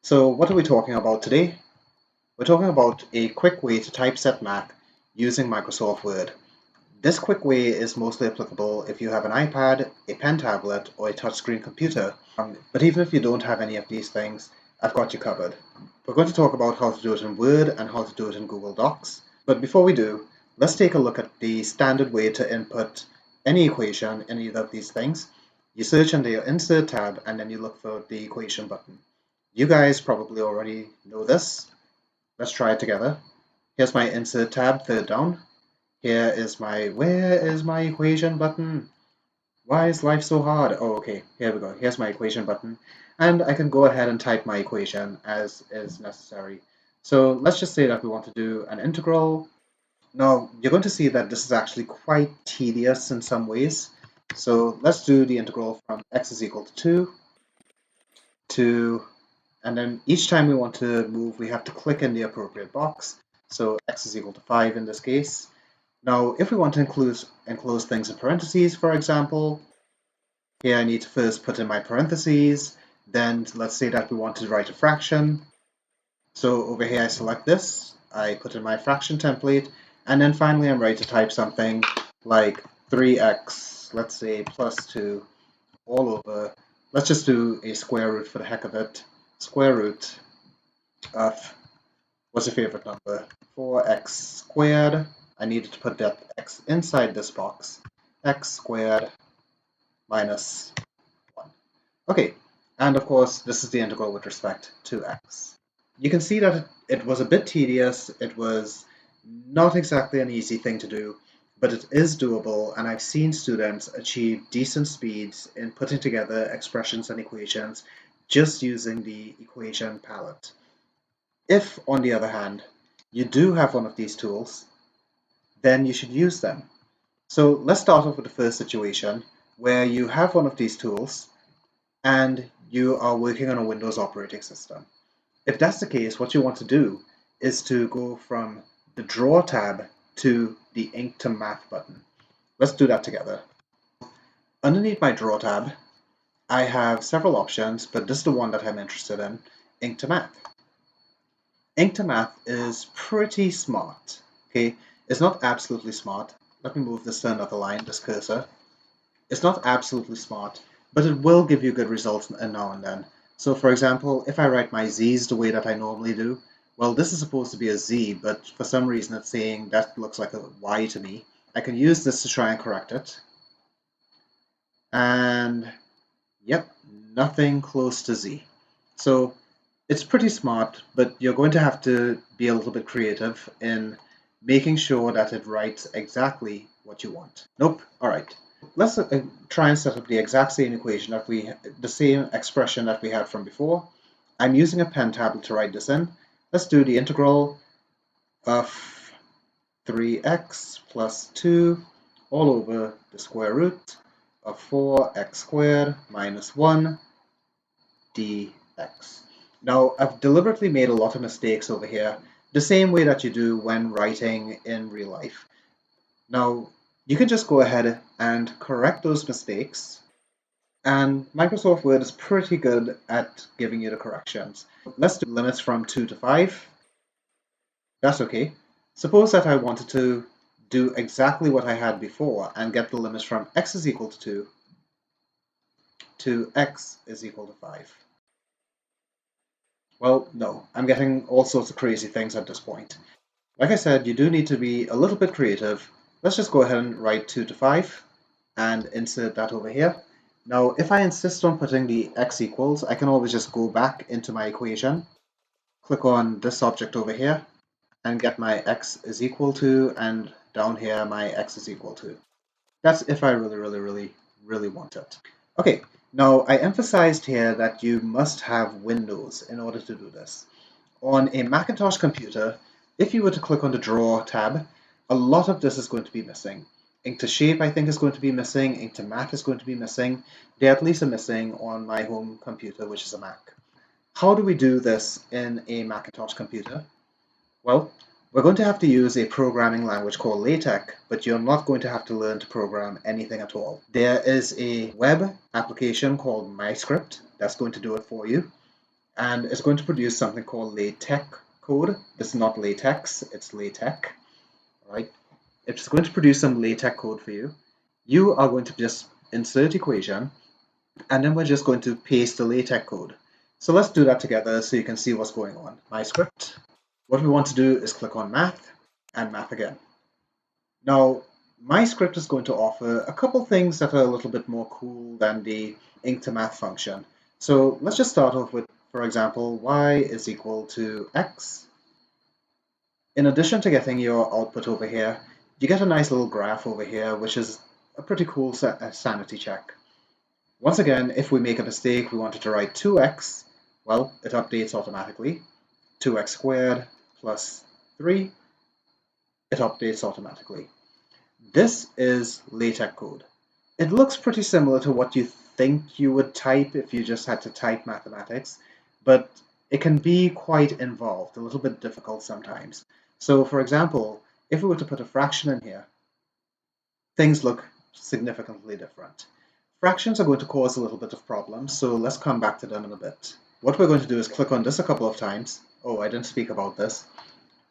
So what are we talking about today? We're talking about a quick way to typeset math using Microsoft Word. This quick way is mostly applicable if you have an iPad, a pen tablet, or a touchscreen computer. But even if you don't have any of these things, I've got you covered. We're going to talk about how to do it in Word and how to do it in Google Docs. But before we do, let's take a look at the standard way to input any equation in either of these things. You search under your Insert tab and then you look for the equation button. You guys probably already know this. Let's try it together. Here's my Insert tab, third down. Here is where is my equation button? Why is life so hard? Oh, okay, here we go. Here's my equation button. And I can go ahead and type my equation as is necessary. So let's just say that we want to do an integral. Now, you're going to see that this is actually quite tedious in some ways. So let's do the integral from x is equal to 2 to, and then each time we want to move, we have to click in the appropriate box. So x is equal to 5 in this case. Now, if we want to enclose things in parentheses, for example, here I need to first put in my parentheses. Then let's say that we want to write a fraction. So over here I select this, I put in my fraction template, and then finally I'm ready to type something like 3x, let's say plus 2, all over. Let's just do a square root for the heck of it. Square root of, what's your favorite number? 4x squared. I needed to put that x inside this box. X squared minus 1. Okay, and of course this is the integral with respect to x. You can see that it was a bit tedious. It was not exactly an easy thing to do, but it is doable, and I've seen students achieve decent speeds in putting together expressions and equations just using the equation palette. If, on the other hand, you do have one of these tools, then you should use them. So let's start off with the first situation where you have one of these tools and you are working on a Windows operating system. If that's the case, what you want to do is to go from the Draw tab to the Ink to Math button. Let's do that together. Underneath my Draw tab, I have several options, but this is the one that I'm interested in, Ink to Math. Ink to Math is pretty smart, okay? It's not absolutely smart. Let me move this to another line, this cursor. It's not absolutely smart, but it will give you good results now and then. So for example, if I write my z's the way that I normally do, well, this is supposed to be a z, but for some reason it's saying that looks like a y to me. I can use this to try and correct it. And yep, nothing close to z. So it's pretty smart, but you're going to have to be a little bit creative in making sure that it writes exactly what you want. Nope, all right. Let's try and set up the exact same equation the same expression that we had from before. I'm using a pen tablet to write this in. Let's do the integral of 3x plus 2 all over the square root of 4x squared minus 1 dx. Now, I've deliberately made a lot of mistakes over here, the same way that you do when writing in real life. Now, you can just go ahead and correct those mistakes, and Microsoft Word is pretty good at giving you the corrections. Let's do limits from 2 to 5. That's okay. Suppose that I wanted to do exactly what I had before and get the limits from x is equal to 2 to x is equal to 5. Well, no, I'm getting all sorts of crazy things at this point. Like I said, you do need to be a little bit creative. Let's just go ahead and write 2 to 5 and insert that over here. Now, if I insist on putting the x equals, I can always just go back into my equation, click on this object over here, and get my x is equal to, and down here my x is equal to. That's if I really want it. Okay, now I emphasized here that you must have Windows in order to do this. On a Macintosh computer, if you were to click on the Draw tab, a lot of this is going to be missing. Ink to Shape, I think, is going to be missing. Ink to Math is going to be missing. They at least are missing on my home computer, which is a Mac. How do we do this in a Macintosh computer? Well, we're going to have to use a programming language called LaTeX, but you're not going to have to learn to program anything at all. There is a web application called MyScript that's going to do it for you. and it's going to produce something called LaTeX code. This is not latex, it's LaTeX, right? It's going to produce some LaTeX code for you. You are going to just insert equation, and then we're just going to paste the LaTeX code. So let's do that together so you can see what's going on. MyScript. What we want to do is click on Math and Math again. Now, MyScript is going to offer a couple things that are a little bit more cool than the ink2math function. So let's just start off with, for example, y is equal to x. In addition to getting your output over here, you get a nice little graph over here, which is a pretty cool sanity check. Once again, if we make a mistake, we wanted to write 2x, well, it updates automatically. 2x squared plus 3, it updates automatically. This is LaTeX code. It looks pretty similar to what you think you would type if you just had to type mathematics, but it can be quite involved, a little bit difficult sometimes. So for example, if we were to put a fraction in here, things look significantly different. Fractions are going to cause a little bit of problems, so let's come back to them in a bit. What we're going to do is click on this a couple of times. Oh, I didn't speak about this.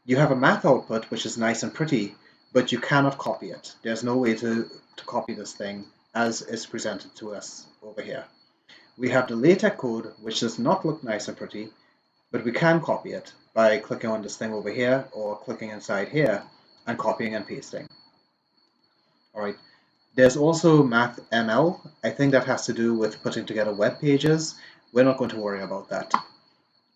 You have a math output, which is nice and pretty, but you cannot copy it. There's no way to copy this thing as is presented to us over here. We have the LaTeX code, which does not look nice and pretty, but we can copy it by clicking on this thing over here or clicking inside here and copying and pasting. All right. There's also MathML. I think that has to do with putting together web pages. We're not going to worry about that.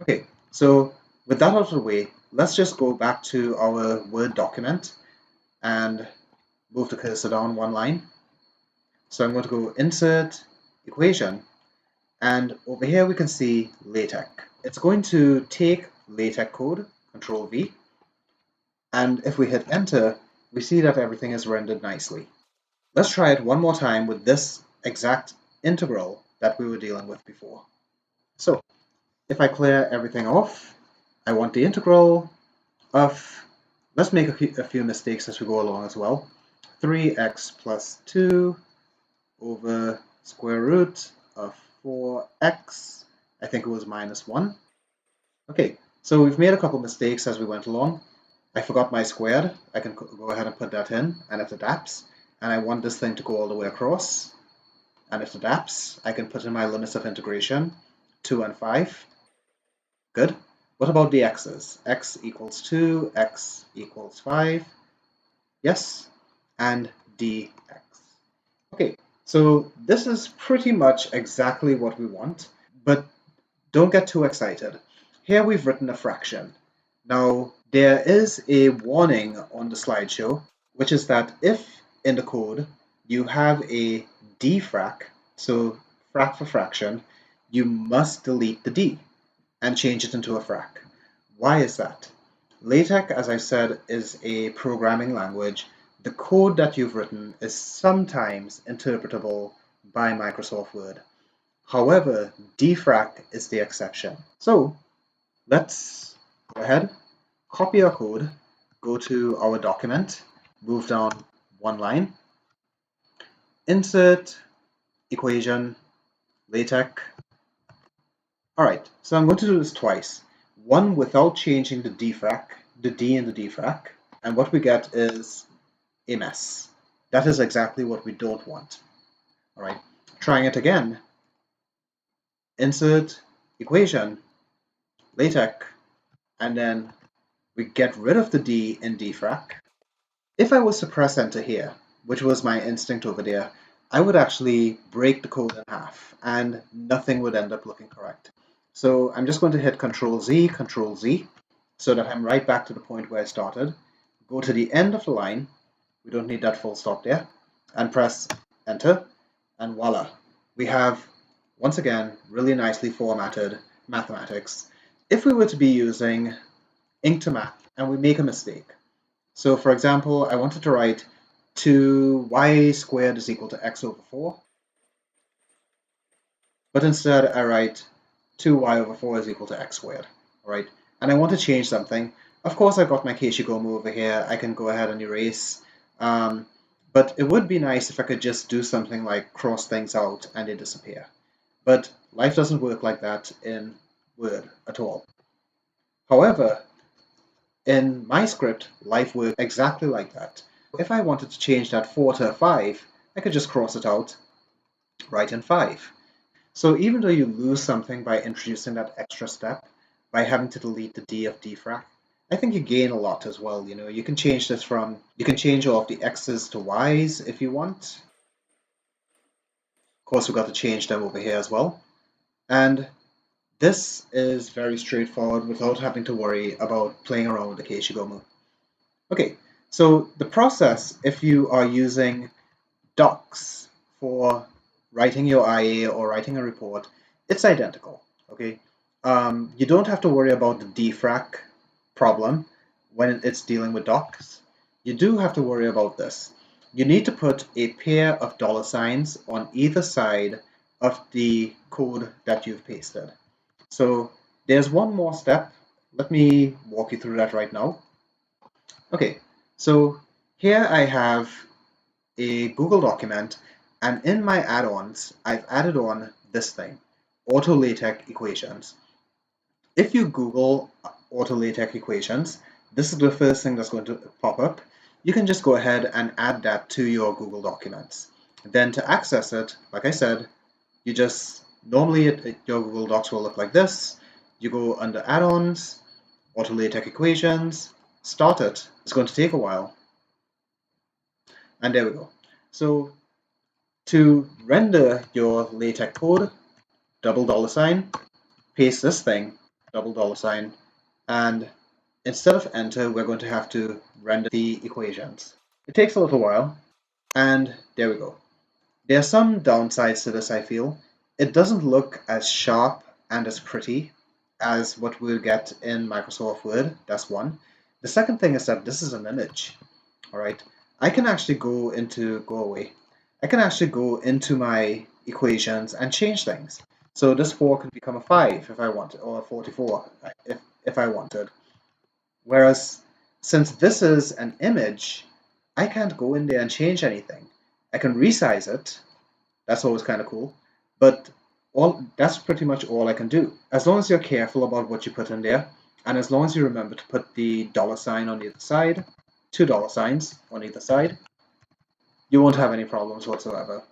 Okay, so with that out of the way, let's just go back to our Word document and move the cursor down one line. So I'm going to go Insert, Equation, and over here we can see LaTeX. It's going to take LaTeX code, Control V, and if we hit Enter, we see that everything is rendered nicely. Let's try it one more time with this exact integral that we were dealing with before. So if I clear everything off, I want the integral of, let's make a few mistakes as we go along as well. 3x plus 2 over square root of 4x, I think it was minus 1. Okay, so we've made a couple mistakes as we went along. I forgot my squared. I can go ahead and put that in, and it adapts. And I want this thing to go all the way across, and it adapts. I can put in my limits of integration, 2 and 5. Good. What about the x's? X equals 2, x equals 5. Yes, and dx. Okay, so this is pretty much exactly what we want, but don't get too excited. Here we've written a fraction. Now, there is a warning on the slideshow, which is that if in the code you have a dfrac, so frac for fraction, you must delete the d and change it into a frac. Why is that? LaTeX, as I said, is a programming language. The code that you've written is sometimes interpretable by Microsoft Word. However, dfrac is the exception. So let's go ahead, copy our code, go to our document, move down one line, insert, equation, LaTeX. All right, so I'm going to do this twice. One without changing the dfrac, the d in the dfrac, and what we get is a mess. That is exactly what we don't want. All right, trying it again. Insert, equation, LaTeX, and then we get rid of the d in dfrac. If I was to press enter here, which was my instinct over there, I would actually break the code in half and nothing would end up looking correct. So I'm just going to hit Control Z, so that I'm right back to the point where I started. Go to the end of the line, we don't need that full stop there, and press enter, and voila. We have, once again, really nicely formatted mathematics. If we were to be using ink2math and we make a mistake, so for example, I wanted to write 2y squared is equal to x over 4, but instead I write 2y over 4 is equal to x squared, all right? And I want to change something. Of course, I've got my Keishigomu over here. I can go ahead and erase, but it would be nice if I could just do something like cross things out and they disappear. But life doesn't work like that in word at all. However, in MyScript, life works exactly like that. If I wanted to change that 4 to a 5, I could just cross it out, write in 5. So even though you lose something by introducing that extra step, by having to delete the D of defrag, I think you gain a lot as well. You can change this you can change all of the X's to Y's if you want. Of course, we've got to change them over here as well. And this is very straightforward without having to worry about playing around with the Keishigomu. Okay, so the process, if you are using docs for writing your IA or writing a report, it's identical. Okay, you don't have to worry about the defrag problem when it's dealing with docs. You do have to worry about this. You need to put a pair of $signs on either side of the code that you've pasted. So there's one more step. Let me walk you through that right now. Okay, so here I have a Google document, and in my add-ons, I've added on this thing, auto LaTeX equations. If you Google auto LaTeX equations, this is the first thing that's going to pop up. You can just go ahead and add that to your Google Documents. Then to access it, like I said, you just normally your Google Docs will look like this. You go under add-ons, auto LaTeX equations, start it. It's going to take a while. And there we go. So to render your LaTeX code, $, paste this thing, $, and instead of enter, we're going to have to render the equations. It takes a little while, and there we go. There are some downsides to this, I feel. It doesn't look as sharp and as pretty as what we'll get in Microsoft Word. That's one. The second thing is that this is an image. All right. I can actually go into my equations and change things. So this 4 can become a 5 if I wanted, or a 44 if I wanted. Whereas since this is an image, I can't go in there and change anything. I can resize it. That's always kind of cool. But that's pretty much all I can do. As long as you're careful about what you put in there, and as long as you remember to put the $sign on either side, $2 on either side, you won't have any problems whatsoever.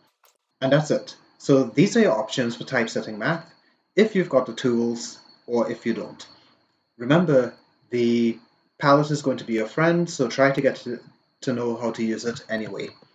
And that's it. So these are your options for typesetting math, if you've got the tools or if you don't. Remember, the palette is going to be your friend, so try to get to know how to use it anyway.